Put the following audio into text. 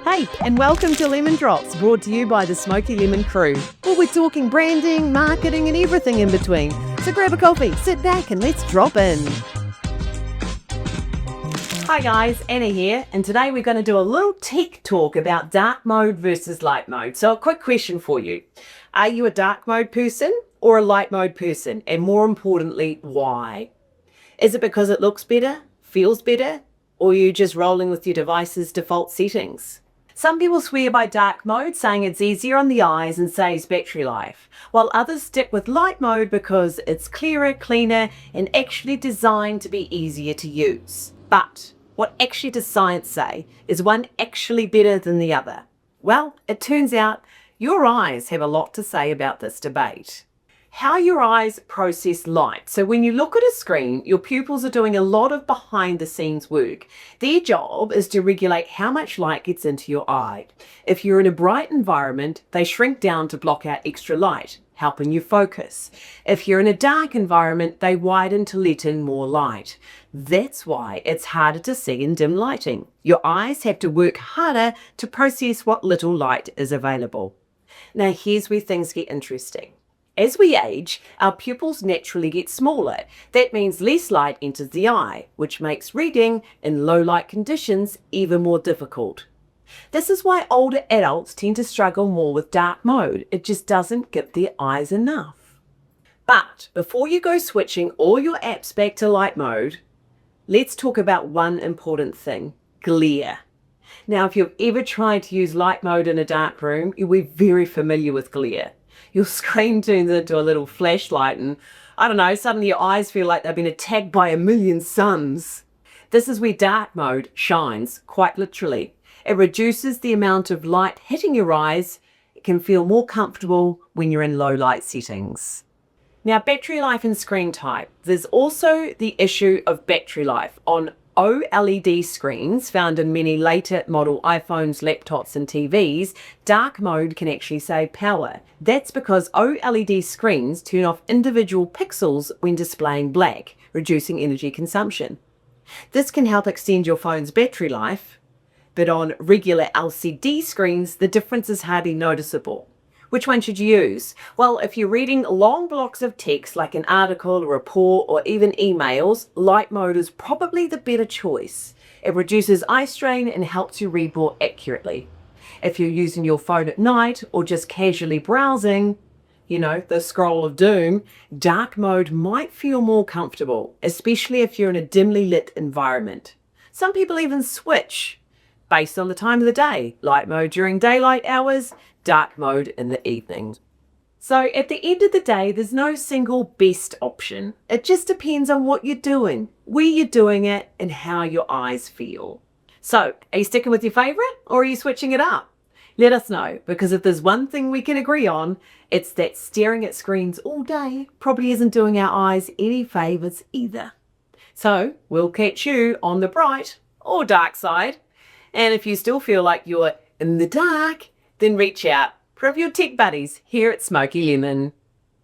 Hey, and welcome to Lemon Drops, brought to you by the Smokeylemon crew. Well, we're talking branding, marketing, and everything in between. So grab a coffee, sit back, and let's drop in. Hi guys, Anna here, and today we're going to do a little tech talk about dark mode versus light mode. So a quick question for you. Are you a dark mode person or a light mode person? And more importantly, why? Is it because it looks better, feels better, or are you just rolling with your device's default settings? Some people swear by dark mode, saying it's easier on the eyes and saves battery life, while others stick with light mode because it's clearer, cleaner, and actually designed to be easier to use. But what actually does science say? Is one actually better than the other? Well, it turns out your eyes have a lot to say about this debate. How your eyes process light. So when you look at a screen, your pupils are doing a lot of behind the scenes work. Their job is to regulate how much light gets into your eye. If you're in a bright environment, they shrink down to block out extra light, helping you focus. If you're in a dark environment, they widen to let in more light. That's why it's harder to see in dim lighting. Your eyes have to work harder to process what little light is available. Now here's where things get interesting. As we age, our pupils naturally get smaller. That means less light enters the eye, which makes reading in low light conditions even more difficult. This is why older adults tend to struggle more with dark mode. It just doesn't give their eyes enough. But before you go switching all your apps back to light mode, let's talk about one important thing: glare. Now, if you've ever tried to use light mode in a dark room, you'll be very familiar with glare. Your screen turns into a little flashlight and, I don't know, suddenly your eyes feel like they've been attacked by a million suns. This is where dark mode shines, quite literally. It reduces the amount of light hitting your eyes. It can feel more comfortable when you're in low light settings. Now, battery life and screen type. There's also the issue of battery life. On OLED screens found in many later model iPhones, laptops and TVs, dark mode can actually save power. That's because OLED screens turn off individual pixels when displaying black, reducing energy consumption. This can help extend your phone's battery life, but on regular LCD screens, the difference is hardly noticeable. Which one should you use? Well, if you're reading long blocks of text like an article, a report, or even emails, light mode is probably the better choice. It reduces eye strain and helps you read more accurately. If you're using your phone at night or just casually browsing, the scroll of doom, dark mode might feel more comfortable, especially if you're in a dimly lit environment. Some people even switch based on the time of the day. Light mode during daylight hours, dark mode in the evening. So at the end of the day, there's no single best option. It just depends on what you're doing, where you're doing it, and how your eyes feel. So are you sticking with your favorite or are you switching it up? Let us know, because if there's one thing we can agree on, it's that staring at screens all day probably isn't doing our eyes any favors either. So we'll catch you on the bright or dark side. And if you still feel like you're in the dark, then reach out from your tech buddies here at Smokeylemon.